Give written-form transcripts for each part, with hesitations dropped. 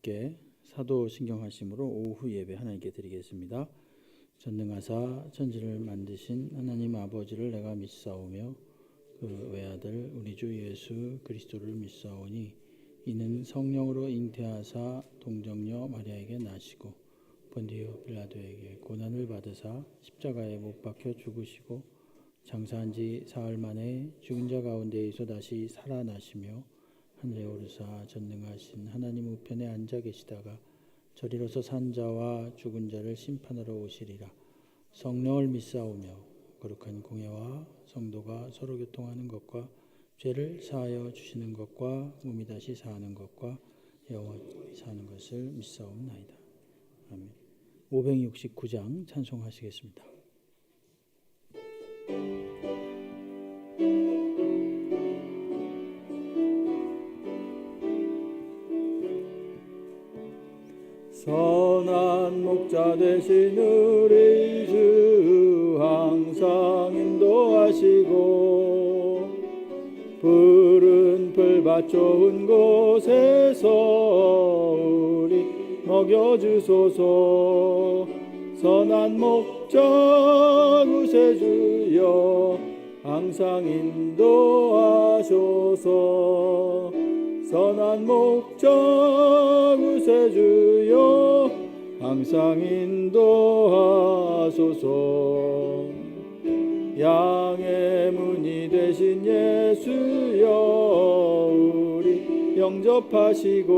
함께 사도신경 하심으로 오후 예배 하나님께 드리겠습니다. 전능하사 천지를 만드신 하나님 아버지를 내가 믿사오며 그 외아들 우리 주 예수 그리스도를 믿사오니 이는 성령으로 잉태하사 동정녀 마리아에게 나시고 본디오 빌라도에게 고난을 받으사 십자가에 못 박혀 죽으시고 장사한 지 사흘 만에 죽은 자 가운데에서 다시 살아나시며 하늘에 오르사 전능하신 하나님 우편에 앉아 계시다가 저리로서 산 자와 죽은 자를 심판하러 오시리라. 성령을 믿사오며 거룩한 공예와 성도가 서로 교통하는 것과 죄를 사하여 주시는 것과 몸이 다시 사는 것과 영원히 사는 것을 믿사옵나이다. 아멘. 569장 찬송하시겠습니다. 선한 목자 되신 우리 주 항상 인도하시고 푸른 풀밭 좋은 곳에서 우리 먹여주소서. 선한 목자 구세주여 항상 인도하소서. 선한 목자 구세주여 항상 인도하소서. 양의 문이 되신 예수여 우리 영접하시고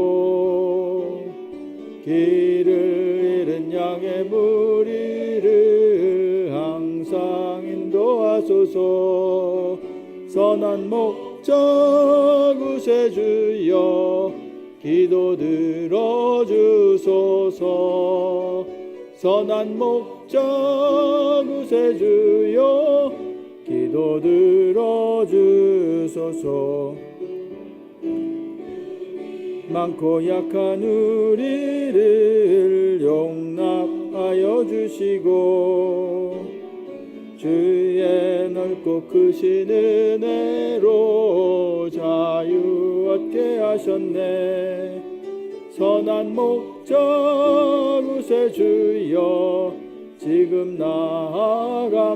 길을 잃은 양의 무리를 항상 인도하소서. 선한 목자 구세주여 기도 들어주소서. 선한 목자 구세주여 기도 들어주소서. 많고 약한 우리를 용납하여 주시고 주의 넓고 크신 은혜로 자유 얻게 하셨네. 선한 목자 구세주여 지금 나아갑니다.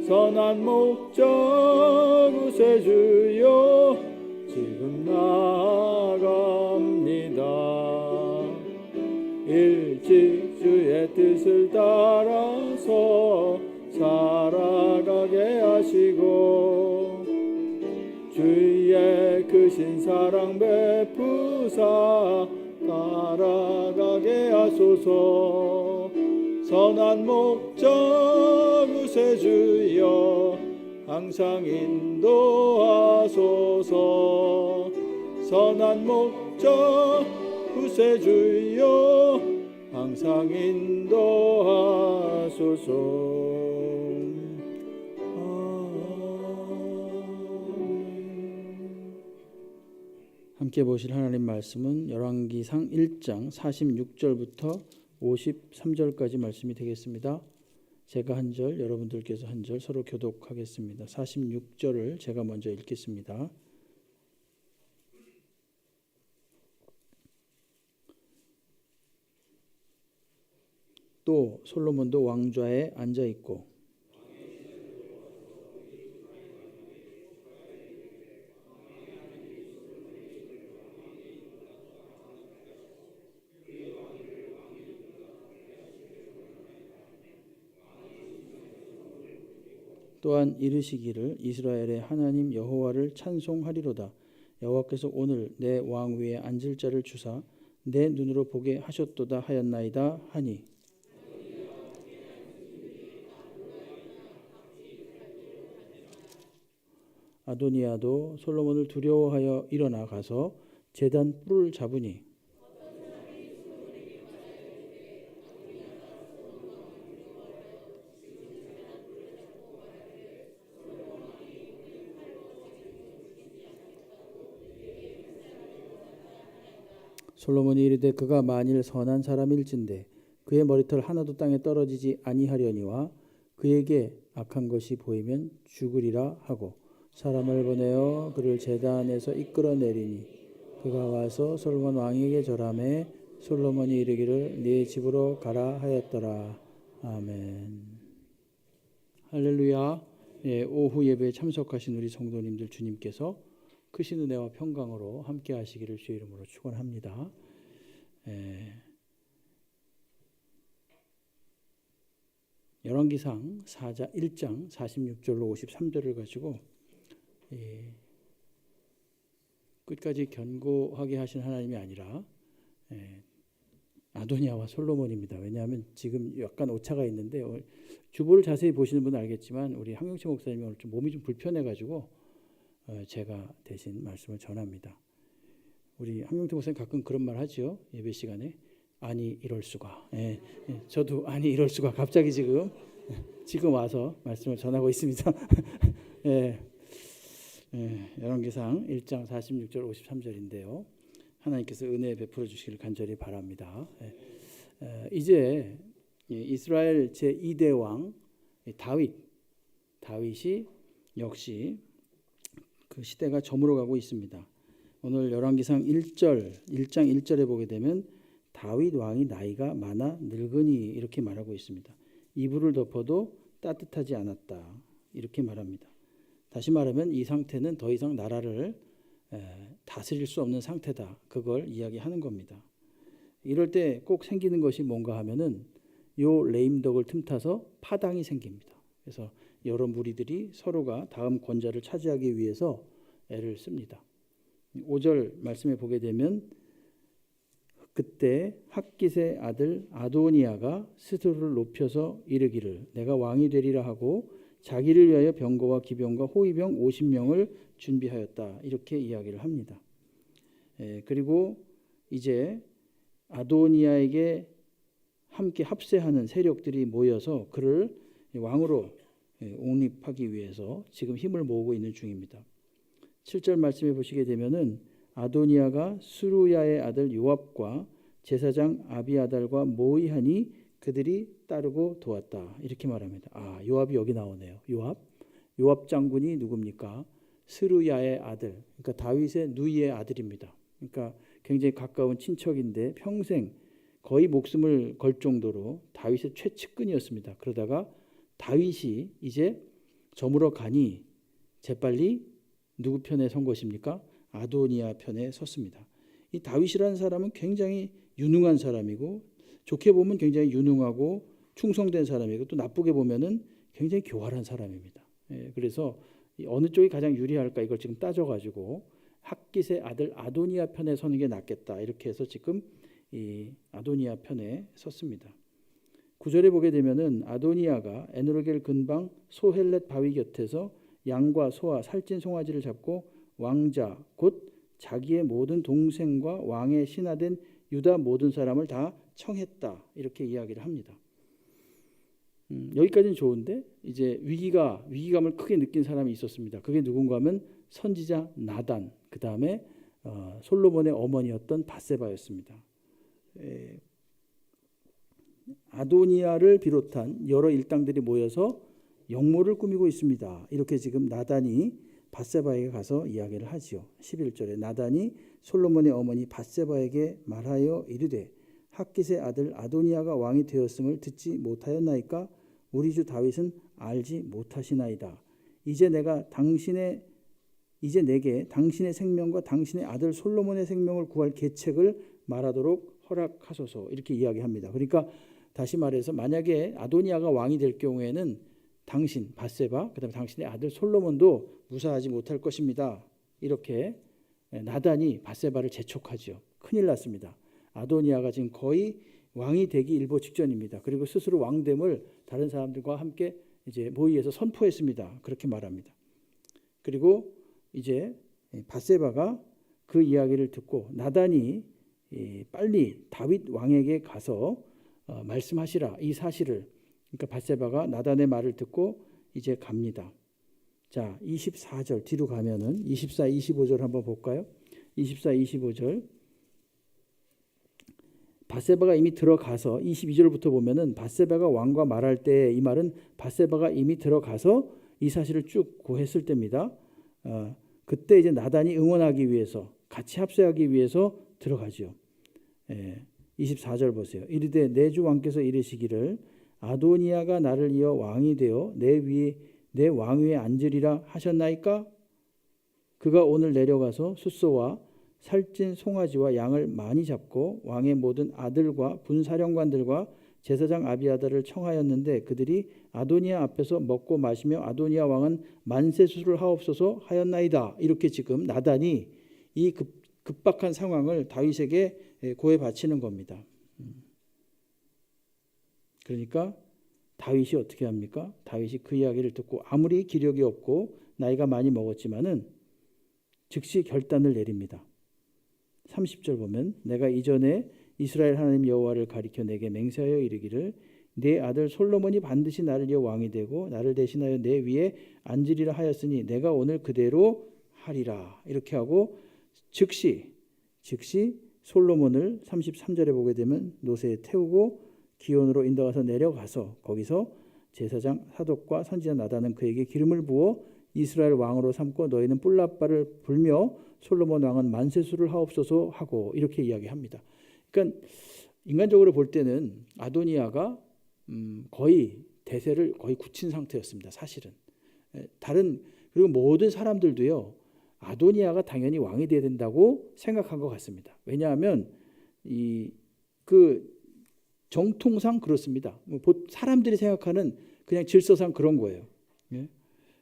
선한 목자 구세주여 지금 나아갑니다. 일찍 주의 뜻을 따라서 살아가게 하시고 주의 크신 사랑 베푸사 따라가게 하소서. 선한 목자 구세주여 항상 인도하소서. 선한 목자 구세주여 항상 인도하소서. 함께 보실 하나님 말씀은 열왕기상 1장 46절부터 53절까지 말씀이 되겠습니다. 제가 한 절, 여러분들께서 한 절 서로 교독하겠습니다. 46절을 제가 먼저 읽겠습니다. 또 솔로몬도 왕좌에 앉아 있고 또한 이르시기를 이스라엘의 하나님 여호와를 찬송하리로다. 여호와께서 오늘 내 왕 위에 앉을 자를 주사 내 눈으로 보게 하셨도다 하였나이다 하니 아도니아도 솔로몬을 두려워하여 일어나 가서 제단 뿔을 잡으니 솔로몬이 이르되 그가 만일 선한 사람일진데 그의 머리털 하나도 땅에 떨어지지 아니하려니와 그에게 악한 것이 보이면 죽으리라 하고 사람을 보내어 그를 제단에서 이끌어내리니 그가 와서 솔로몬 왕에게 절하매 솔로몬이 이르기를 네 집으로 가라 하였더라. 아멘. 할렐루야. 예, 오후 예배에 참석하신 우리 성도님들 주님께서 크신 은혜와 평강으로 함께 하시기를 주의 이름으로 축원합니다. 열왕기상 1장 46절로 53절을 가지고 끝까지 견고하게 하신 하나님이 아니라 아도니아와 솔로몬입니다. 왜냐하면 지금 약간 오차가 있는데 주보를 자세히 보시는 분은 알겠지만 우리 황영채 목사님이 오늘 좀 몸이 좀 불편해가지고 제가 대신 말씀을 전합니다. 우리 황영채 목사님 가끔 그런 말 하죠. 예배 시간에 아니 이럴 수가. 저도 아니 이럴 수가 갑자기 지금 와서 말씀을 전하고 있습니다. 열왕기상 1장 46절 53절인데요. 하나님께서 은혜 베풀어 주시기를 간절히 바랍니다. 이제 이스라엘 제2대 왕 다윗이 역시 그 시대가 저물어 가고 있습니다. 오늘 열왕기상 1장 1절에 보게 되면 다윗 왕이 나이가 많아 늙으니 이렇게 말하고 있습니다. 이불을 덮어도 따뜻하지 않았다 이렇게 말합니다. 다시 말하면 이 상태는 더 이상 나라를 다스릴 수 없는 상태다. 그걸 이야기하는 겁니다. 이럴 때 꼭 생기는 것이 뭔가 하면은 요 레임덕을 틈타서 파당이 생깁니다. 그래서 여러 무리들이 서로가 다음 권자를 차지하기 위해서 애를 씁니다. 5절 말씀에 보게 되면 그때 핫깃의 아들 아도니아가 스스로를 높여서 이르기를 내가 왕이 되리라 하고 자기를 위하여 병거와 기병과 호위병 50명을 준비하였다. 이렇게 이야기를 합니다. 그리고 이제 아도니아에게 함께 합세하는 세력들이 모여서 그를 왕으로 옹립하기 위해서 지금 힘을 모으고 있는 중입니다. 7절 말씀해 보시게 되면은 아도니아가 수루야의 아들 요압과 제사장 아비아달과 모의하니 그들이 따르고 도왔다. 이렇게 말합니다. 요압이 여기 나오네요. 요압 장군이 누굽니까? 스루야의 아들. 그러니까 다윗의 누이의 아들입니다. 그러니까 굉장히 가까운 친척인데 평생 거의 목숨을 걸 정도로 다윗의 최측근이었습니다. 그러다가 다윗이 이제 저물어 가니 재빨리 누구 편에 선 것입니까? 아도니아 편에 섰습니다. 이 다윗이라는 사람은 굉장히 유능한 사람이고 좋게 보면 굉장히 유능하고 충성된 사람이고 또 나쁘게 보면은 굉장히 교활한 사람입니다. 그래서 어느 쪽이 가장 유리할까 이걸 지금 따져가지고 핫깃의 아들 아도니아 편에 서는 게 낫겠다 이렇게 해서 지금 이 아도니아 편에 섰습니다. 9절에 보게 되면은 아도니아가 에노르겔 근방 소헬렛 바위 곁에서 양과 소와 살찐 송아지를 잡고 왕자 곧 자기의 모든 동생과 왕의 신하된 유다 모든 사람을 다 청했다 이렇게 이야기를 합니다. 여기까지는 좋은데 이제 위기감을 크게 느낀 사람이 있었습니다. 그게 누군가 하면 선지자 나단, 그 다음에 솔로몬의 어머니였던 밧세바였습니다. 아도니아를 비롯한 여러 일당들이 모여서 역모를 꾸미고 있습니다. 이렇게 지금 나단이 밧세바에게 가서 이야기를 하지요. 11절에 나단이 솔로몬의 어머니 밧세바에게 말하여 이르되 핫깃의 아들 아도니아가 왕이 되었음을 듣지 못하였나이까? 우리 주 다윗은 알지 못하시나이다. 이제 내게 당신의 생명과 당신의 아들 솔로몬의 생명을 구할 계책을 말하도록 허락하소서. 이렇게 이야기합니다. 그러니까 다시 말해서 만약에 아도니아가 왕이 될 경우에는 당신 밧세바 그다음에 당신의 아들 솔로몬도 무사하지 못할 것입니다. 이렇게 나단이 밧세바를 재촉하죠. 큰일 났습니다. 아도니아가 지금 거의 왕이 되기 일보 직전입니다. 그리고 스스로 왕됨을 다른 사람들과 함께 이제 모의해서 선포했습니다. 그렇게 말합니다. 그리고 이제 밧세바가 그 이야기를 듣고 나단이 빨리 다윗 왕에게 가서 말씀하시라 이 사실을. 그러니까 밧세바가 나단의 말을 듣고 이제 갑니다. 자, 24절 뒤로 가면은 24, 25절 한번 볼까요? 24, 25절. 밧세바가 이미 들어가서 22절부터 보면은 밧세바가 왕과 말할 때 이 말은 밧세바가 이미 들어가서 이 사실을 쭉 고했을 때입니다. 그때 이제 나단이 응원하기 위해서 같이 합세하기 위해서 들어가죠. 24절 보세요. 이르되 내 주 왕께서 이르시기를 아도니아가 나를 이어 왕이 되어 내 왕위에 앉으리라 하셨나이까? 그가 오늘 내려가서 숫소와 살찐 송아지와 양을 많이 잡고 왕의 모든 아들과 분사령관들과 제사장 아비아달을 청하였는데 그들이 아도니아 앞에서 먹고 마시며 아도니아 왕은 만세수를 하옵소서 하였나이다. 이렇게 지금 나단이 이 급박한 상황을 다윗에게 고해 바치는 겁니다. 그러니까 다윗이 어떻게 합니까? 다윗이 그 이야기를 듣고 아무리 기력이 없고 나이가 많이 먹었지만은 즉시 결단을 내립니다. 30절 보면 내가 이전에 이스라엘 하나님 여호와를 가리켜 내게 맹세하여 이르기를 내 아들 솔로몬이 반드시 나를 이어 왕이 되고 나를 대신하여 내 위에 앉으리라 하였으니 내가 오늘 그대로 하리라. 이렇게 하고 즉시 솔로몬을 33절에 보게 되면 노새에 태우고 기온으로 인도가서 내려가서 거기서 제사장 사독과 선지자 나단은 그에게 기름을 부어 이스라엘 왕으로 삼고 너희는 뿔라빠를 불며 솔로몬 왕은 만세수를 하옵소서 하고 이렇게 이야기합니다. 그러니까 인간적으로 볼 때는 아도니아가 거의 대세를 거의 굳힌 상태였습니다. 사실은 그리고 모든 사람들도요 아도니아가 당연히 왕이 돼야 된다고 생각한 것 같습니다. 왜냐하면 그 정통상 그렇습니다. 사람들이 생각하는 그냥 질서상 그런 거예요.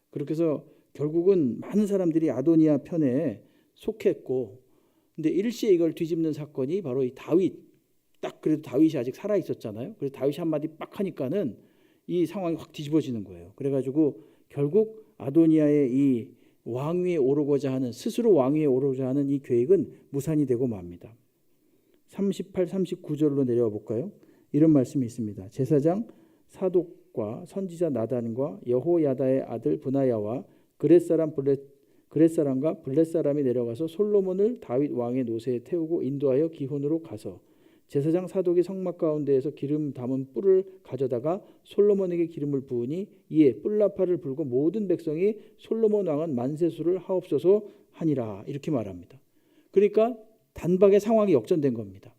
그렇게 해서 결국은 많은 사람들이 아도니아 편에 속했고, 근데 일시에 이걸 뒤집는 사건이 바로 이 다윗. 딱 그래도 다윗이 아직 살아 있었잖아요. 그래서 다윗이 한마디 빡 하니까는 이 상황이 확 뒤집어지는 거예요. 그래가지고 결국 아도니아의 이 왕위에 오르고자 하는 스스로 왕위에 오르고자 하는 이 계획은 무산이 되고 맙니다. 38, 39절로 내려와 볼까요? 이런 말씀이 있습니다. 제사장 사독과 선지자 나단과 여호야다의 아들 브나야와 그렛 사람과 블렛 사람이 내려가서 솔로몬을 다윗 왕의 노새에 태우고 인도하여 기혼으로 가서 제사장 사독이 성막 가운데에서 기름 담은 뿔을 가져다가 솔로몬에게 기름을 부으니 이에 뿔나팔을 불고 모든 백성이 솔로몬 왕은 만세수를 하옵소서 하니라. 이렇게 말합니다. 그러니까 단박에 상황이 역전된 겁니다.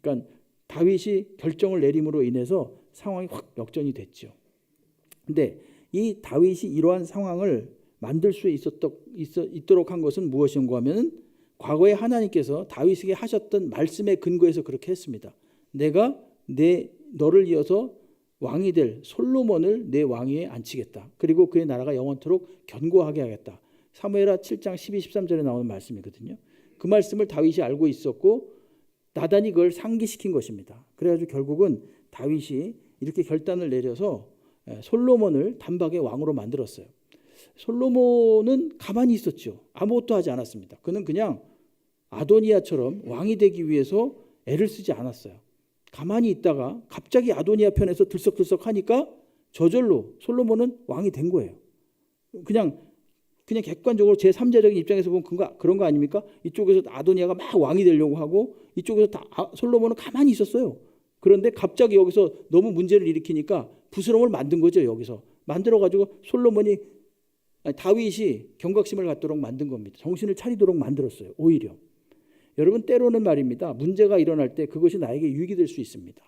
그러니까 다윗이 결정을 내림으로 인해서 상황이 확 역전이 됐죠. 근데 이 다윗이 이러한 상황을 만들 수 있도록 한 것은 무엇인가 하면 과거에 하나님께서 다윗에게 하셨던 말씀에 근거해서 그렇게 했습니다. 내가 너를 이어서 왕이 될 솔로몬을 내 왕위에 앉히겠다. 그리고 그의 나라가 영원토록 견고하게 하겠다. 사무엘하 7장 12, 13절에 나오는 말씀이거든요. 그 말씀을 다윗이 알고 있었고 나단이 그걸 상기시킨 것입니다. 그래가지고 결국은 다윗이 이렇게 결단을 내려서 솔로몬을 단박에 왕으로 만들었어요. 솔로몬은 가만히 있었죠. 아무것도 하지 않았습니다. 그는 그냥 아도니아처럼 왕이 되기 위해서 애를 쓰지 않았어요. 가만히 있다가 갑자기 아도니아 편에서 들썩들썩 하니까 저절로 솔로몬은 왕이 된 거예요. 그냥 객관적으로 제3자적인 입장에서 보면 그런 거 아닙니까? 이쪽에서 아도니아가 막 왕이 되려고 하고 이쪽에서 솔로몬은 가만히 있었어요. 그런데 갑자기 여기서 너무 문제를 일으키니까 부스럼을 만든 거죠. 여기서 만들어가지고 다윗이 경각심을 갖도록 만든 겁니다. 정신을 차리도록 만들었어요. 오히려. 여러분 때로는 말입니다. 문제가 일어날 때 그것이 나에게 유익이 될 수 있습니다.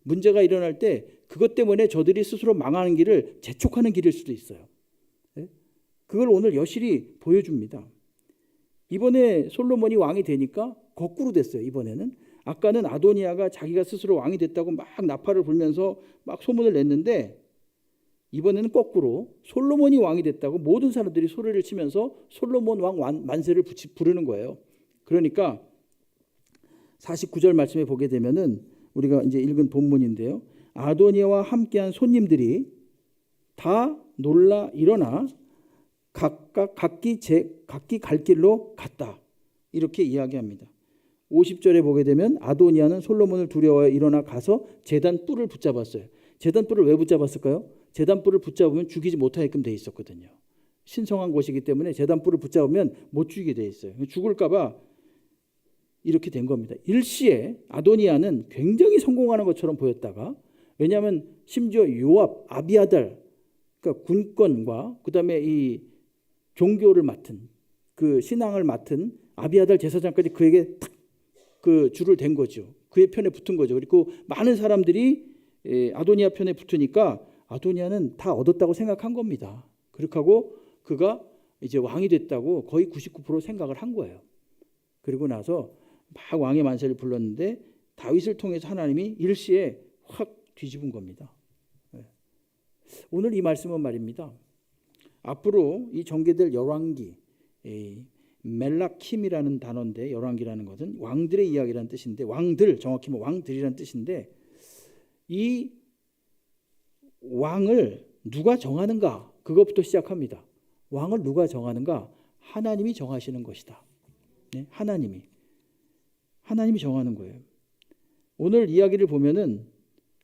문제가 일어날 때 그것 때문에 저들이 스스로 망하는 길을 재촉하는 길일 수도 있어요. 그걸 오늘 여실히 보여줍니다. 이번에 솔로몬이 왕이 되니까 거꾸로 됐어요. 이번에는 아까는 아도니아가 자기가 스스로 왕이 됐다고 막 나팔을 불면서 막 소문을 냈는데 이번에는 거꾸로 솔로몬이 왕이 됐다고 모든 사람들이 소리를 치면서 솔로몬 왕 만세를 부르는 거예요. 그러니까 49절 말씀에 보게 되면은 우리가 이제 읽은 본문인데요. 아도니아와 함께한 손님들이 다 놀라 일어나 각기 갈 길로 갔다. 이렇게 이야기합니다. 50절에 보게 되면 아도니아는 솔로몬을 두려워하여 일어나 가서 제단 뿔을 붙잡았어요. 제단 뿔을 왜 붙잡았을까요? 제단 뿔을 붙잡으면 죽이지 못하게끔 돼 있었거든요. 신성한 곳이기 때문에 제단 뿔을 붙잡으면 못 죽이게 돼 있어요. 죽을까 봐 이렇게 된 겁니다. 일시에 아도니아는 굉장히 성공하는 것처럼 보였다가 왜냐하면 심지어 요압, 아비아달 그러니까 군권과 그다음에 이 종교를 맡은 그 신앙을 맡은 아비아달 제사장까지 그에게 탁 그 줄을 댄 거죠. 그의 편에 붙은 거죠. 그리고 많은 사람들이 아도니아 편에 붙으니까 아도니아는 다 얻었다고 생각한 겁니다. 그렇게 하고 그가 이제 왕이 됐다고 거의 99% 생각을 한 거예요. 그리고 나서 막 왕의 만세를 불렀는데 다윗을 통해서 하나님이 일시에 확 뒤집은 겁니다. 오늘 이 말씀은 말입니다. 앞으로 이 전개될 열왕기, 멜라킴이라는 단어인데 열왕기라는 것은 왕들의 이야기라는 뜻인데 왕들, 정확히 뭐 왕들이라는 뜻인데 이 왕을 누가 정하는가? 그것부터 시작합니다. 왕을 누가 정하는가? 하나님이 정하시는 것이다. 네? 하나님이 정하는 거예요. 오늘 이야기를 보면은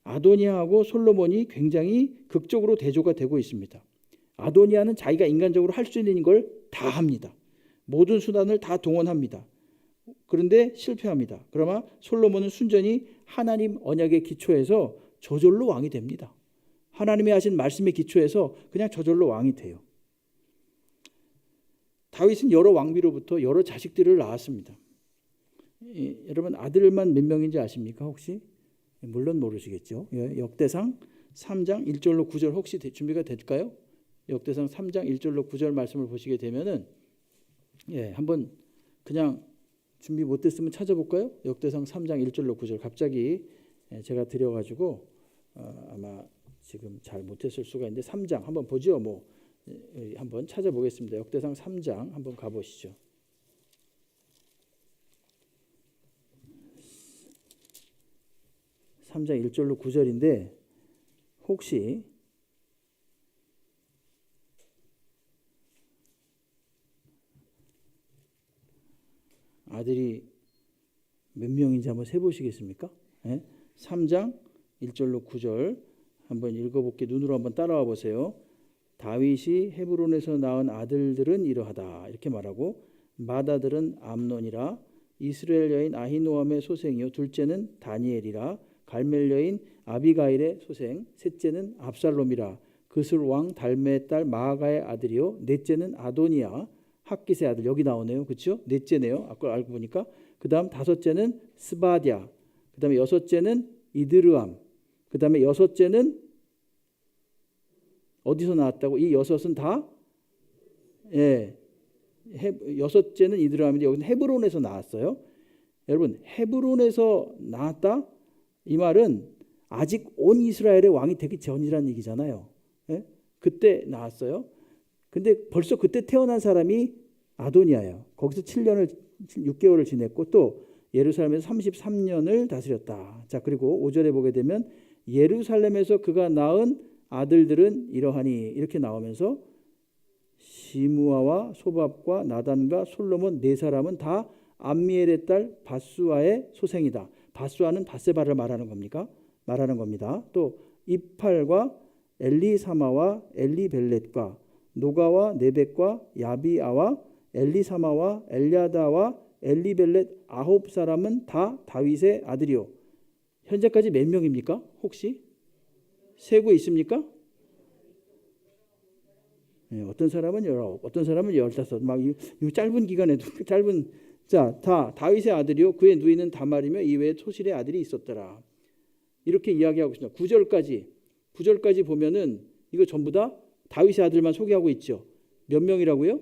아도니아하고 솔로몬이 굉장히 극적으로 대조가 되고 있습니다. 아도니아는 자기가 인간적으로 할 수 있는 걸 다 합니다. 모든 수단을 다 동원합니다. 그런데 실패합니다. 그러나 솔로몬은 순전히 하나님 언약의 기초에서 저절로 왕이 됩니다. 하나님이 하신 말씀의 기초에서 그냥 저절로 왕이 돼요. 다윗은 여러 왕비로부터 여러 자식들을 낳았습니다. 여러분 아들만 몇 명인지 아십니까 혹시? 물론 모르시겠죠. 역대상 3장 1절로 9절 혹시 준비가 될까요? 역대상 3장 1절로 9절 말씀을 보시게 되면은 한번 그냥 준비 못됐으면 찾아볼까요? 역대상 3장 1절로 9절 갑자기 제가 드려가지고 아마 지금 잘 못했을 수가 있는데 3장 한번 보죠. 뭐 한번 찾아보겠습니다. 역대상 3장 한번 가보시죠. 3장 1절로 9절인데 혹시 아들이 몇 명인지 한번 세보시겠습니까? 3장 1절로 9절 한번 읽어볼게요. 눈으로 한번 따라와 보세요. 다윗이 헤브론에서 낳은 아들들은 이러하다 이렇게 말하고 맏아들은 암논이라 이스라엘 여인 아히노암의 소생이요 둘째는 다니엘이라 갈멜 여인 아비가일의 소생 셋째는 압살롬이라 그술 왕 달메의 딸 마아가의 아들이요 넷째는 아도니아 학깃의 아들 여기 나오네요. 그렇죠? 넷째네요. 아까 알고 보니까 그다음 다섯째는 스바디아 그다음에 여섯째는 이드르암 그다음에 여섯째는 어디서 나왔다고? 이 여섯은 다 여섯째는 이드르암인데 여기는 헤브론에서 나왔어요. 여러분 헤브론에서 나왔다? 이 말은 아직 온 이스라엘의 왕이 되기 전이라는 얘기잖아요. 그때 나왔어요. 근데 벌써 그때 태어난 사람이 아도니아예요. 거기서 6개월을 지냈고 또 예루살렘에서 33년을 다스렸다. 자, 그리고 5절에 보게 되면 예루살렘에서 그가 낳은 아들들은 이러하니 이렇게 나오면서 시므아와 소밥과 나단과 솔로몬 네 사람은 다 암미엘의 딸 바수아의 소생이다. 바수아는 바세바를 말하는 겁니다. 또 이팔과 엘리사마와 엘리벨렛과 노가와 네벡과 야비아와 엘리사마와 엘리아다와 엘리벨렛 9사람은 다 다윗의 아들이요. 현재까지 몇 명입니까? 혹시 세고 있습니까? 어떤 사람은 19, 어떤 사람은 15. 막 이 짧은 기간에도 다 다윗의 아들이요 그의 누이는 다말이며 이외에 토실의 아들이 있었더라. 이렇게 이야기하고 있습니다. 9절까지 보면은 이거 전부 다 다윗의 아들만 소개하고 있죠. 몇 명이라고요?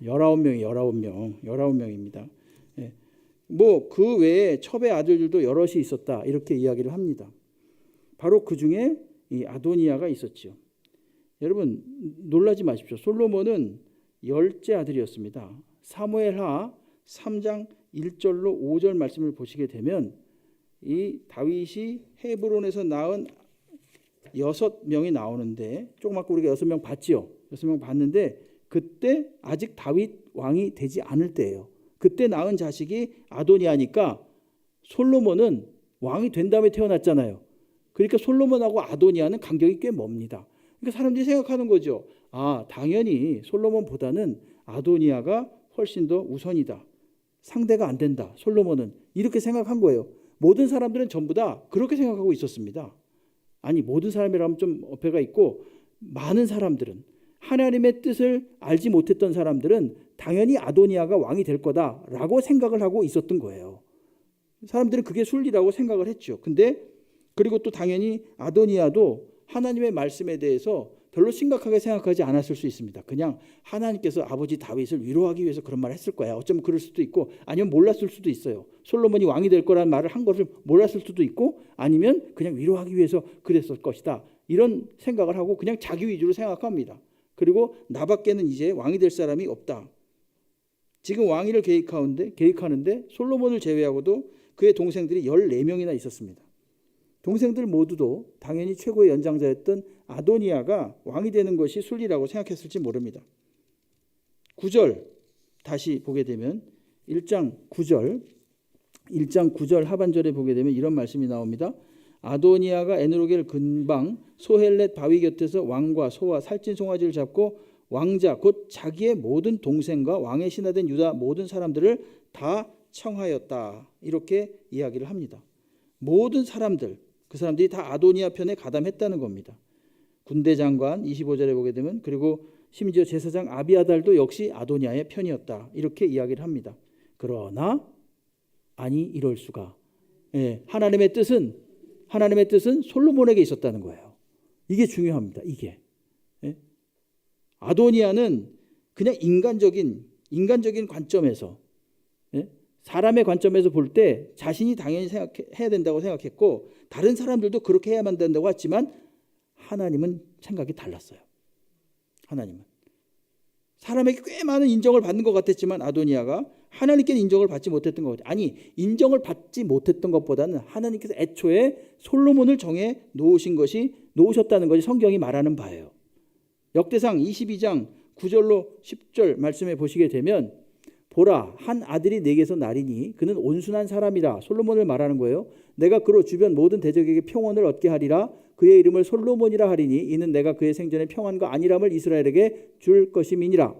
19명입니다. 뭐 그 외에 첩의 아들들도 여럿이 있었다. 이렇게 이야기를 합니다. 바로 그 중에 이 아도니아가 있었죠. 여러분 놀라지 마십시오. 솔로몬은 10째 아들이었습니다. 사무엘하 3장 1절로 5절 말씀을 보시게 되면 이 다윗이 헤브론에서 낳은 6명이 나오는데 조금 아까 우리가 6명 봤지요. 6명 봤는데 그때 아직 다윗 왕이 되지 않을 때예요. 그때 낳은 자식이 아도니아니까 솔로몬은 왕이 된 다음에 태어났잖아요. 그러니까 솔로몬하고 아도니아는 간격이 꽤 멉니다. 그러니까 사람들이 생각하는 거죠. 당연히 솔로몬보다는 아도니아가 훨씬 더 우선이다. 상대가 안 된다. 솔로몬은 이렇게 생각한 거예요. 모든 사람들은 전부 다 그렇게 생각하고 있었습니다. 아니 모든 사람이라면 좀 어폐가 있고 많은 사람들은 하나님의 뜻을 알지 못했던 사람들은 당연히 아도니아가 왕이 될 거다라고 생각을 하고 있었던 거예요. 사람들은 그게 순리라고 생각을 했죠. 근데 그리고 또 당연히 아도니아도 하나님의 말씀에 대해서 별로 심각하게 생각하지 않았을 수 있습니다. 그냥 하나님께서 아버지 다윗을 위로하기 위해서 그런 말을 했을 거야. 어쩌면 그럴 수도 있고 아니면 몰랐을 수도 있어요. 솔로몬이 왕이 될 거라는 말을 한 것을 몰랐을 수도 있고 아니면 그냥 위로하기 위해서 그랬을 것이다. 이런 생각을 하고 그냥 자기 위주로 생각합니다. 그리고 나밖에는 이제 왕이 될 사람이 없다. 지금 왕위를 계획하는데 솔로몬을 제외하고도 그의 동생들이 14명이나 있었습니다. 동생들 모두도 당연히 최고의 연장자였던 아도니아가 왕이 되는 것이 순리라고 생각했을지 모릅니다. 9절 다시 보게 되면 1장 9절 하반절에 보게 되면 이런 말씀이 나옵니다. 아도니아가 에누로겔 근방 소헬렛 바위 곁에서 왕과 소와 살찐 송아지를 잡고 왕자 곧 자기의 모든 동생과 왕의 신하된 유다 모든 사람들을 다 청하였다. 이렇게 이야기를 합니다. 모든 사람들, 그 사람들이 다 아도니아 편에 가담했다는 겁니다. 군대 장관 25절에 보게 되면 그리고 심지어 제사장 아비아달도 역시 아도니아의 편이었다. 이렇게 이야기를 합니다. 그러나 아니 이럴 수가. 하나님의 뜻은 솔로몬에게 있었다는 거예요. 이게 중요합니다. 이게. 아도니아는 그냥 인간적인 관점에서 사람의 관점에서 볼 때 자신이 당연히 해야 된다고 생각했고 다른 사람들도 그렇게 해야만 된다고 했지만 하나님은 생각이 달랐어요. 하나님은 사람에게 꽤 많은 인정을 받는 것 같았지만 아도니아가 하나님께는 인정을 받지 못했던 것 같아요. 아니 인정을 받지 못했던 것보다는 하나님께서 애초에 솔로몬을 정해 놓으셨다는 것이 성경이 말하는 바예요. 역대상 22장 9절로 10절 말씀에 보시게 되면 보라 한 아들이 내게서 나리니 그는 온순한 사람이라 솔로몬을 말하는 거예요. 내가 그로 주변 모든 대적에게 평온을 얻게 하리라. 그의 이름을 솔로몬이라 하리니 이는 내가 그의 생전에 평안과 안일함을 이스라엘에게 줄 것임이니라.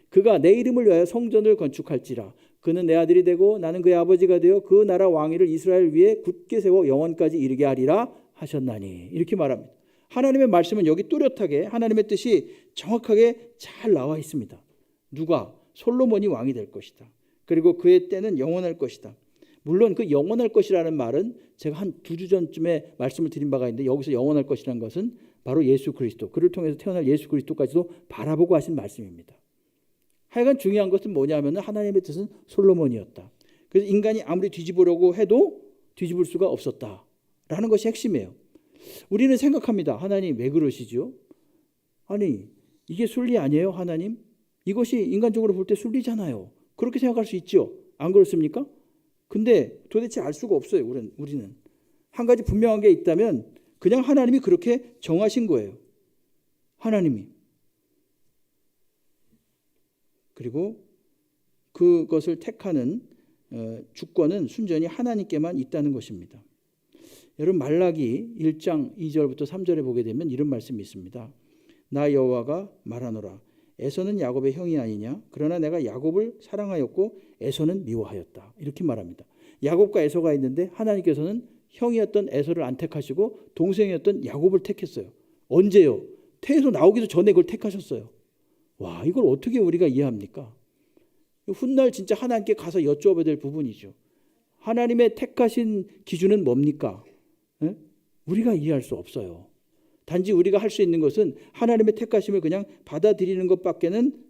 그가 내 이름을 위하여 성전을 건축할지라. 그는 내 아들이 되고 나는 그의 아버지가 되어 그 나라 왕위를 이스라엘 위에 굳게 세워 영원까지 이르게 하리라 하셨나니. 이렇게 말합니다. 하나님의 말씀은 여기 뚜렷하게 하나님의 뜻이 정확하게 잘 나와 있습니다. 누가? 솔로몬이 왕이 될 것이다. 그리고 그의 때는 영원할 것이다. 물론 그 영원할 것이라는 말은 제가 한 2주 전쯤에 말씀을 드린 바가 있는데 여기서 영원할 것이라는 것은 바로 예수 그리스도, 그를 통해서 태어날 예수 그리스도까지도 바라보고 하신 말씀입니다. 하여간 중요한 것은 뭐냐면 하나님의 뜻은 솔로몬이었다. 그래서 인간이 아무리 뒤집으려고 해도 뒤집을 수가 없었다라는 것이 핵심이에요. 우리는 생각합니다. 하나님 왜 그러시죠? 아니 이게 순리 아니에요? 하나님? 이것이 인간적으로 볼 때 순리잖아요. 그렇게 생각할 수 있죠. 안 그렇습니까? 근데 도대체 알 수가 없어요. 우리는. 한 가지 분명한 게 있다면 그냥 하나님이 그렇게 정하신 거예요. 하나님이. 그리고 그것을 택하는 주권은 순전히 하나님께만 있다는 것입니다. 여러분 말라기 1장 2절부터 3절에 보게 되면 이런 말씀이 있습니다. 나 여호와가 말하노라. 에서는 야곱의 형이 아니냐? 그러나 내가 야곱을 사랑하였고 에서는 미워하였다. 이렇게 말합니다. 야곱과 에서가 있는데 하나님께서는 형이었던 에서를 안 택하시고 동생이었던 야곱을 택했어요. 언제요? 태에서 나오기도 전에 그걸 택하셨어요. 와, 이걸 어떻게 우리가 이해합니까? 훗날 진짜 하나님께 가서 여쭈어야 될 부분이죠. 하나님의 택하신 기준은 뭡니까? 우리가 이해할 수 없어요. 단지 우리가 할 수 있는 것은 하나님의 택하심을 그냥 받아들이는 것밖에는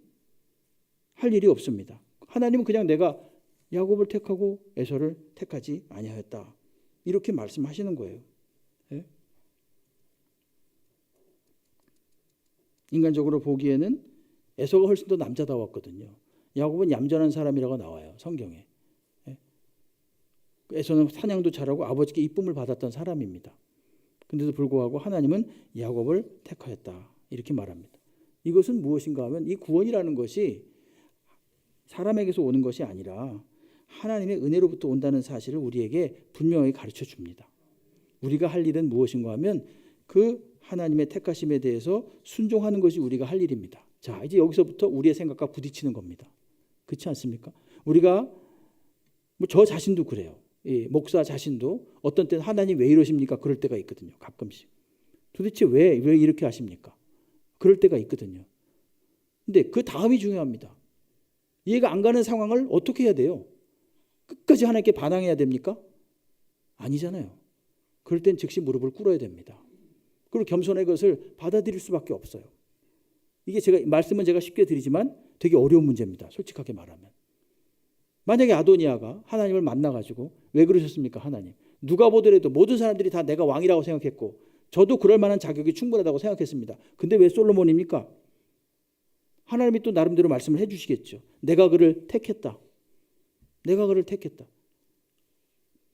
할 일이 없습니다. 하나님은 그냥 내가 야곱을 택하고 에서를 택하지 아니하였다. 이렇게 말씀하시는 거예요. 인간적으로 보기에는 에서가 훨씬 더 남자다웠거든요. 야곱은 얌전한 사람이라고 나와요. 성경에. 에서는 사냥도 잘하고 아버지께 이쁨을 받았던 사람입니다. 근데도 불구하고 하나님은 야곱을 택하였다. 이렇게 말합니다. 이것은 무엇인가 하면 이 구원이라는 것이 사람에게서 오는 것이 아니라 하나님의 은혜로부터 온다는 사실을 우리에게 분명히 가르쳐 줍니다. 우리가 할 일은 무엇인가 하면 그 하나님의 택하심에 대해서 순종하는 것이 우리가 할 일입니다. 자, 이제 여기서부터 우리의 생각과 부딪히는 겁니다. 그렇지 않습니까? 우리가 저 자신도 그래요. 목사 자신도 어떤 때는 하나님 왜 이러십니까? 그럴 때가 있거든요. 가끔씩. 도대체 왜 이렇게 하십니까? 그럴 때가 있거든요. 근데 그 다음이 중요합니다. 이해가 안 가는 상황을 어떻게 해야 돼요? 끝까지 하나님께 반항해야 됩니까? 아니잖아요. 그럴 땐 즉시 무릎을 꿇어야 됩니다. 그리고 겸손하게 그것을 받아들일 수밖에 없어요. 이게 말씀은 제가 쉽게 드리지만 되게 어려운 문제입니다. 솔직하게 말하면. 만약에 아도니아가 하나님을 만나가지고 왜 그러셨습니까? 하나님. 누가 보더라도 모든 사람들이 다 내가 왕이라고 생각했고 저도 그럴 만한 자격이 충분하다고 생각했습니다. 근데 왜 솔로몬입니까? 하나님이 또 나름대로 말씀을 해주시겠죠. 내가 그를 택했다. 내가 그를 택했다.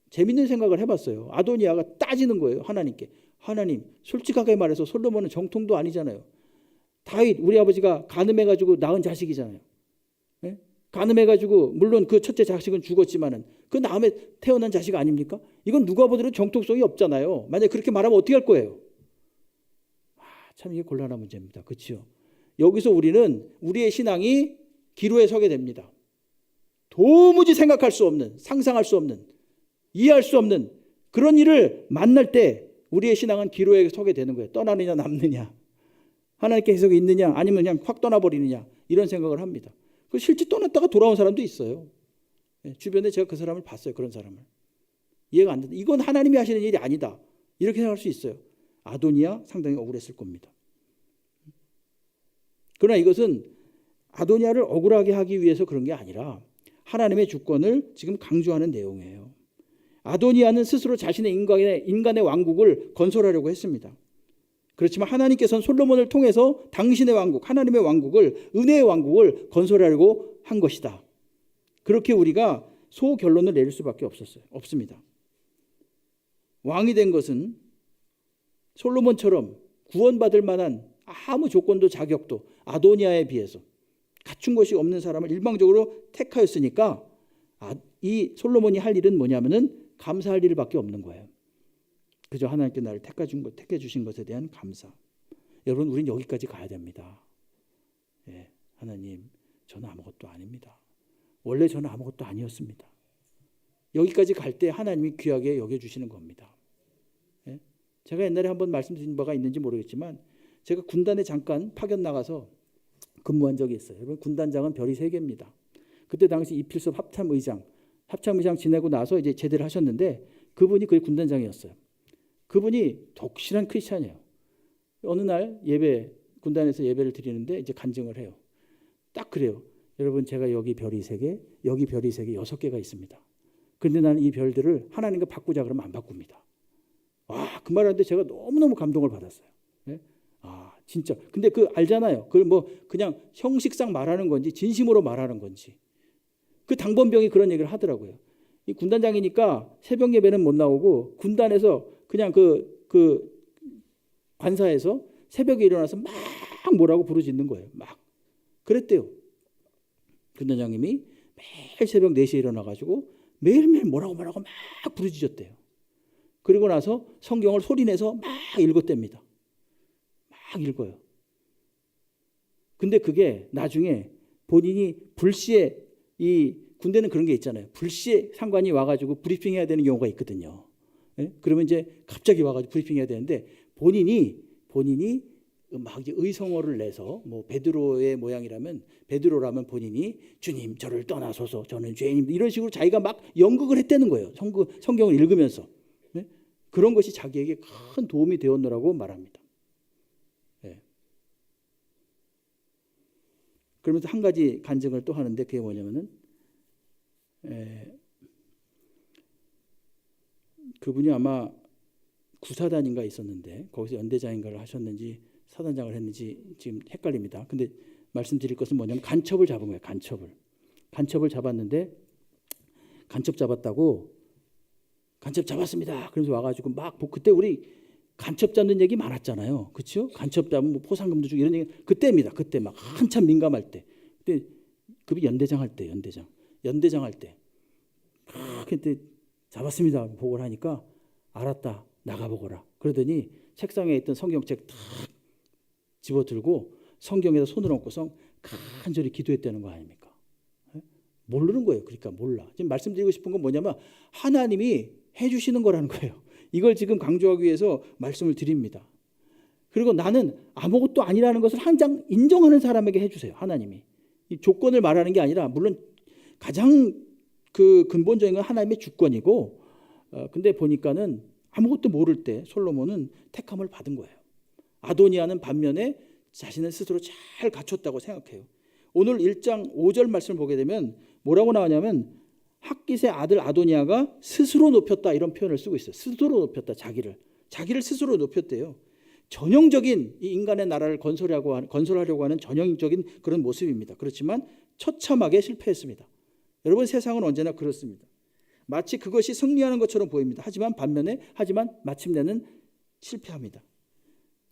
재밌는 생각을 해봤어요. 아도니아가 따지는 거예요. 하나님께. 하나님, 솔직하게 말해서 솔로몬은 정통도 아니잖아요. 다윗 우리 아버지가 간음해가지고 낳은 자식이잖아요. 네? 간음해가지고 물론 그 첫째 자식은 죽었지만은 그 다음에 태어난 자식 아닙니까? 이건 누가 보더라도 정통성이 없잖아요. 만약 그렇게 말하면 어떻게 할 거예요? 참 이게 곤란한 문제입니다. 그렇죠? 여기서 우리는 우리의 신앙이 기로에 서게 됩니다. 도무지 생각할 수 없는, 상상할 수 없는, 이해할 수 없는 그런 일을 만날 때 우리의 신앙은 기로에 서게 되는 거예요. 떠나느냐 남느냐, 하나님께 계속 있느냐 아니면 그냥 확 떠나버리느냐 이런 생각을 합니다. 그 실제 떠났다가 돌아온 사람도 있어요. 주변에 제가 그 사람을 봤어요. 그런 사람을. 이해가 안 된다. 이건 하나님이 하시는 일이 아니다. 이렇게 생각할 수 있어요. 아도니아 상당히 억울했을 겁니다. 그러나 이것은 아도니아를 억울하게 하기 위해서 그런 게 아니라 하나님의 주권을 지금 강조하는 내용이에요. 아도니아는 스스로 자신의 인간의 왕국을 건설하려고 했습니다. 그렇지만 하나님께서는 솔로몬을 통해서 당신의 왕국, 하나님의 왕국을, 은혜의 왕국을 건설하려고 한 것이다. 그렇게 우리가 소결론을 내릴 수밖에 없습니다. 왕이 된 것은 솔로몬처럼 구원받을 만한 아무 조건도 자격도 아도니아에 비해서 갖춘 것이 없는 사람을 일방적으로 택하였으니까 이 솔로몬이 할 일은 뭐냐면은 감사할 일밖에 없는 거예요. 그저 하나님께 나를 택해 주신 것에 대한 감사. 여러분, 우린 여기까지 가야 됩니다. 하나님, 저는 아무것도 아닙니다. 원래 저는 아무것도 아니었습니다. 여기까지 갈 때 하나님이 귀하게 여겨주시는 겁니다. 제가 옛날에 한번 말씀드린 바가 있는지 모르겠지만 제가 군단에 잠깐 파견 나가서 근무한 적이 있어요. 여러분, 군단장은 별이 3개입니다. 그때 당시 이필섭 합참의장 지내고 나서 이제 제대를 하셨는데 그분이 거의 군단장이었어요. 그분이 독실한 크리스찬이에요. 어느 날 군단에서 예배를 드리는데 이제 간증을 해요. 딱 그래요. 여러분, 제가 여기 별이 3개, 여기 별이 3개, 6개가 있습니다. 그런데 나는 이 별들을 하나님과 바꾸자 그러면 안 바꿉니다. 그 말하는데 제가 너무너무 감동을 받았어요. 진짜. 근데 알잖아요. 그걸 뭐 그냥 형식상 말하는 건지 진심으로 말하는 건지. 그 당번병이 그런 얘기를 하더라고요. 이 군단장이니까 새벽 예배는 못 나오고 군단에서 그냥 그 관사에서 새벽에 일어나서 막 뭐라고 부르짖는 거예요. 막. 그랬대요. 군단장님이 매일 새벽 4시에 일어나가지고 매일매일 뭐라고 막 부르짖었대요. 그리고 나서 성경을 소리내서 막 읽었답니다. 막 읽어요. 근데 그게 나중에 본인이 불시에 이 군대는 그런 게 있잖아요. 불시에 상관이 와가지고 브리핑해야 되는 경우가 있거든요. 그러면 이제 갑자기 와가지고 브리핑해야 되는데 본인이 막 이제 의성어를 내서 뭐 베드로라면 본인이 주님 저를 떠나소서 저는 죄인입니다. 이런 식으로 자기가 막 연극을 했다는 거예요. 성경을 읽으면서. 그런 것이 자기에게 큰 도움이 되었노라고 말합니다. 그러면서 한 가지 간증을 또 하는데 그게 뭐냐면은 그분이 아마 구사단인가 있었는데 거기서 연대장인가를 하셨는지 사단장을 했는지 지금 헷갈립니다. 근데 말씀드릴 것은 뭐냐면 간첩을 잡은 거예요. 간첩을 잡았는데 간첩 잡았습니다. 그래서 와가지고 막 그때 우리 간첩 잡는 얘기 많았잖아요. 그렇죠? 간첩 잡으면 뭐 포상금도 주고 이런 얘기 그때입니다. 그때 막 한참 민감할 때. 그때 그분이 연대장 할 때. 그때 잡았습니다. 보고를 하니까 알았다. 나가보거라. 그러더니 책상에 있던 성경책 탁 집어들고 성경에다 손을 얹고서 간절히 기도했다는 거 아닙니까? 모르는 거예요. 그러니까 몰라. 지금 말씀드리고 싶은 건 뭐냐면 하나님이 해주시는 거라는 거예요. 이걸 지금 강조하기 위해서 말씀을 드립니다. 그리고 나는 아무것도 아니라는 것을 항상 인정하는 사람에게 해주세요. 하나님이. 이 조건을 말하는 게 아니라 물론 가장 그 근본적인 건 하나님의 주권이고 근데 보니까는 아무것도 모를 때 솔로몬은 택함을 받은 거예요. 아도니아는 반면에 자신을 스스로 잘 갖췄다고 생각해요. 오늘 1장 5절 말씀을 보게 되면 뭐라고 나오냐면 핫깃의 아들 아도니아가 스스로 높였다 이런 표현을 쓰고 있어요. 스스로 높였다. 자기를 스스로 높였대요. 전형적인 이 인간의 나라를 건설하려고 하는 전형적인 그런 모습입니다. 그렇지만 처참하게 실패했습니다. 여러분 세상은 언제나 그렇습니다. 마치 그것이 승리하는 것처럼 보입니다. 하지만 마침내는 실패합니다.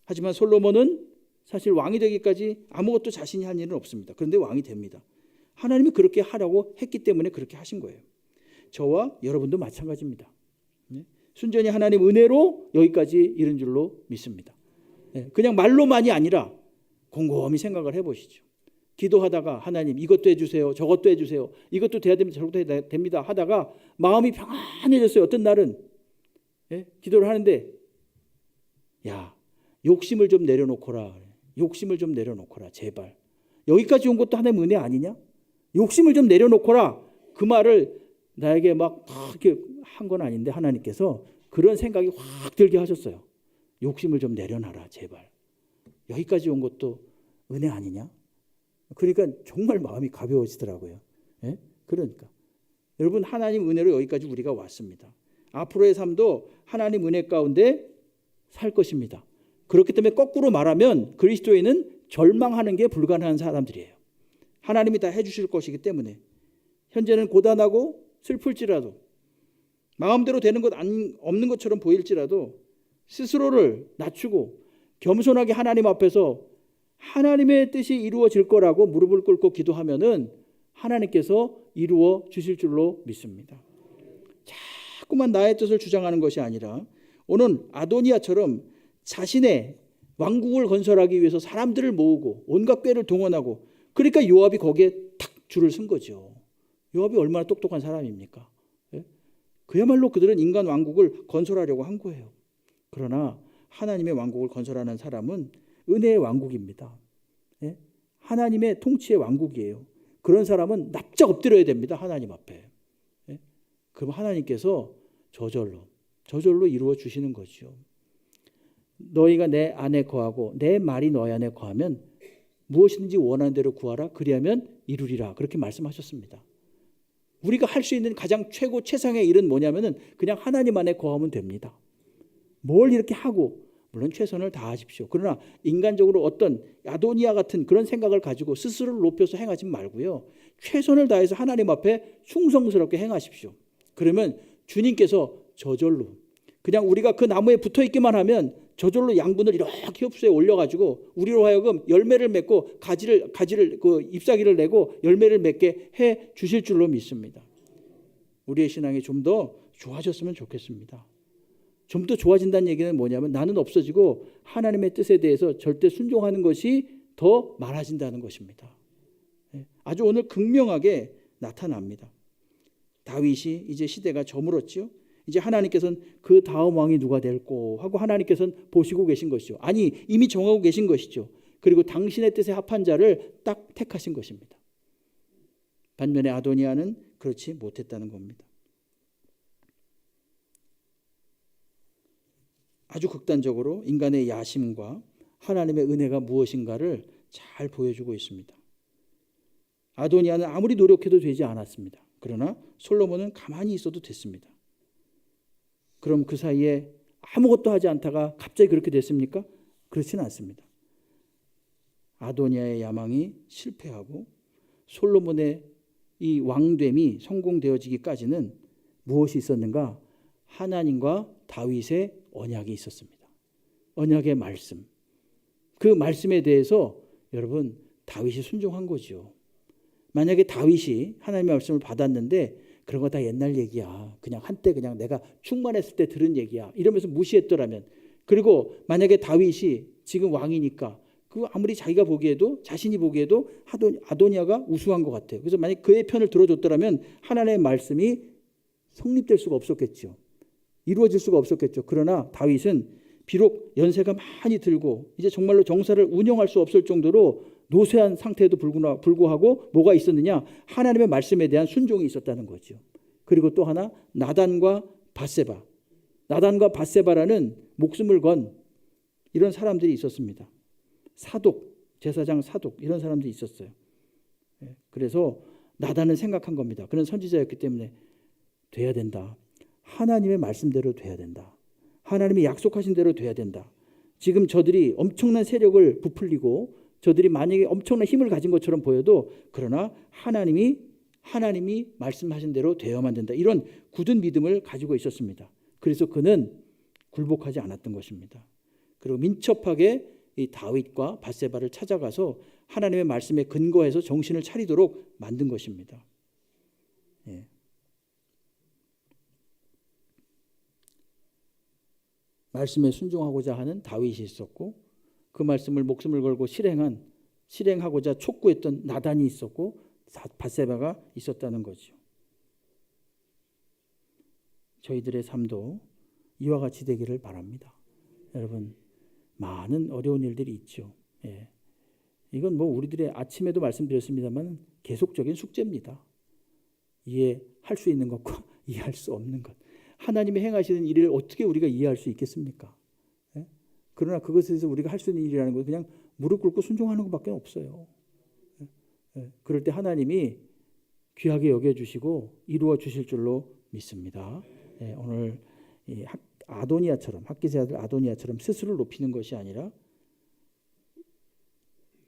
하지만 솔로몬은 사실 왕이 되기까지 아무것도 자신이 한 일은 없습니다. 그런데 왕이 됩니다. 하나님이 그렇게 하라고 했기 때문에 그렇게 하신 거예요. 저와 여러분도 마찬가지입니다. 순전히 하나님 은혜로 여기까지 이른 줄로 믿습니다. 그냥 말로만이 아니라 곰곰이 생각을 해보시죠. 기도하다가 하나님 이것도 해주세요. 저것도 해주세요. 이것도 돼야 됩니다. 저것도 해야 됩니다. 하다가 마음이 평안해졌어요. 어떤 날은 기도를 하는데 야 욕심을 좀 내려놓거라. 욕심을 좀 내려놓거라. 제발. 여기까지 온 것도 하나님 은혜 아니냐? 욕심을 좀 내려놓거라. 그 말을 나에게 막 이렇게 한 건 아닌데 하나님께서 그런 생각이 확 들게 하셨어요. 욕심을 좀 내려놔라. 제발. 여기까지 온 것도 은혜 아니냐? 그러니까 정말 마음이 가벼워지더라고요. 그러니까 여러분 하나님 은혜로 여기까지 우리가 왔습니다. 앞으로의 삶도 하나님 은혜 가운데 살 것입니다. 그렇기 때문에 거꾸로 말하면 그리스도인은 절망하는 게 불가능한 사람들이에요. 하나님이 다 해주실 것이기 때문에 현재는 고단하고 슬플지라도 마음대로 되는 것 없는 것처럼 보일지라도 스스로를 낮추고 겸손하게 하나님 앞에서 하나님의 뜻이 이루어질 거라고 무릎을 꿇고 기도하면은 하나님께서 이루어 주실 줄로 믿습니다. 자꾸만 나의 뜻을 주장하는 것이 아니라 오늘 아도니아처럼 자신의 왕국을 건설하기 위해서 사람들을 모으고 온갖 꾀를 동원하고 그러니까 요압이 거기에 탁 줄을 쓴 거죠. 요압이 얼마나 똑똑한 사람입니까? 그야말로 그들은 인간 왕국을 건설하려고 한 거예요. 그러나 하나님의 왕국을 건설하는 사람은 은혜의 왕국입니다. 하나님의 통치의 왕국이에요. 그런 사람은 납작 엎드려야 됩니다. 하나님 앞에. 그럼 하나님께서 저절로 이루어 주시는 거죠. 너희가 내 안에 거하고 내 말이 너희 안에 거하면 무엇이든지 원하는 대로 구하라. 그리하면 이루리라. 그렇게 말씀하셨습니다. 우리가 할 수 있는 가장 최상의 일은 뭐냐면은 그냥 하나님 안에 거하면 됩니다. 뭘 이렇게 하고 물론 최선을 다하십시오. 그러나 인간적으로 어떤 아도니아 같은 그런 생각을 가지고 스스로를 높여서 행하지 말고요. 최선을 다해서 하나님 앞에 충성스럽게 행하십시오. 그러면 주님께서 저절로 그냥 우리가 그 나무에 붙어 있기만 하면 저절로 양분을 이렇게 흡수해 올려가지고 우리로 하여금 열매를 맺고 가지를 그 잎사귀를 내고 열매를 맺게 해 주실 줄로 믿습니다. 우리의 신앙이 좀 더 좋아졌으면 좋겠습니다. 좀 더 좋아진다는 얘기는 뭐냐면 나는 없어지고 하나님의 뜻에 대해서 절대 순종하는 것이 더 많아진다는 것입니다. 아주 오늘 극명하게 나타납니다. 다윗이 이제 시대가 저물었죠. 이제 하나님께서는 그 다음 왕이 누가 될꼬 하고 하나님께서는 보시고 계신 것이죠. 아니 이미 정하고 계신 것이죠. 그리고 당신의 뜻에 합한 자를 딱 택하신 것입니다. 반면에 아도니아는 그렇지 못했다는 겁니다. 아주 극단적으로 인간의 야심과 하나님의 은혜가 무엇인가를 잘 보여주고 있습니다. 아도니아는 아무리 노력해도 되지 않았습니다. 그러나 솔로몬은 가만히 있어도 됐습니다. 그럼 그 사이에 아무것도 하지 않다가 갑자기 그렇게 됐습니까? 그렇지는 않습니다. 아도니아의 야망이 실패하고 솔로몬의 이 왕됨이 성공되어지기까지는 무엇이 있었는가? 하나님과 다윗의 언약이 있었습니다. 언약의 말씀. 그 말씀에 대해서 여러분 다윗이 순종한 거죠. 만약에 다윗이 하나님의 말씀을 받았는데 그런 거 다 옛날 얘기야. 그냥 한때 그냥 내가 충만했을 때 들은 얘기야. 이러면서 무시했더라면 그리고 만약에 다윗이 지금 왕이니까 그 아무리 자기가 보기에도 자신이 보기에도 아도니아가 우수한 것 같아요. 그래서 만약 그의 편을 들어줬더라면 하나님의 말씀이 성립될 수가 없었겠죠. 이루어질 수가 없었겠죠. 그러나 다윗은 비록 연세가 많이 들고 이제 정말로 정사를 운영할 수 없을 정도로 노쇠한 상태에도 불구하고 뭐가 있었느냐? 하나님의 말씀에 대한 순종이 있었다는 거죠. 그리고 또 하나 나단과 밧세바. 나단과 밧세바라는 목숨을 건 이런 사람들이 있었습니다. 사독, 제사장 사독 이런 사람들이 있었어요. 그래서 나단은 생각한 겁니다. 그는 선지자였기 때문에 돼야 된다. 하나님의 말씀대로 돼야 된다. 하나님이 약속하신 대로 돼야 된다. 지금 저들이 엄청난 세력을 부풀리고 저들이 만약에 엄청난 힘을 가진 것처럼 보여도 그러나 하나님이 말씀하신 대로 되어야만 된다. 이런 굳은 믿음을 가지고 있었습니다. 그래서 그는 굴복하지 않았던 것입니다. 그리고 민첩하게 이 다윗과 밧세바를 찾아가서 하나님의 말씀에 근거해서 정신을 차리도록 만든 것입니다. 예. 말씀에 순종하고자 하는 다윗이 있었고 그 말씀을 목숨을 걸고 실행하고자 촉구했던 나단이 있었고 밧세바가 있었다는 거죠. 저희들의 삶도 이와 같이 되기를 바랍니다. 여러분 많은 어려운 일들이 있죠. 예. 이건 뭐 우리들의 아침에도 말씀드렸습니다만 계속적인 숙제입니다. 이해할 수 있는 것과 이해할 수 없는 것. 하나님이 행하시는 일을 어떻게 우리가 이해할 수 있겠습니까? 예? 그러나 그것에 대해서 우리가 할 수 있는 일이라는 건 그냥 무릎 꿇고 순종하는 것밖에 없어요. 예? 그럴 때 하나님이 귀하게 여겨주시고 이루어 주실 줄로 믿습니다. 예, 오늘 이 아도니아처럼 학기세 아들 아도니아처럼 스스로를 높이는 것이 아니라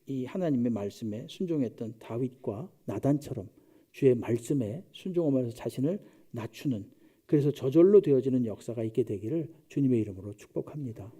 이 하나님의 말씀에 순종했던 다윗과 나단처럼 주의 말씀에 순종하면서 자신을 낮추는 그래서 저절로 되어지는 역사가 있게 되기를 주님의 이름으로 축복합니다.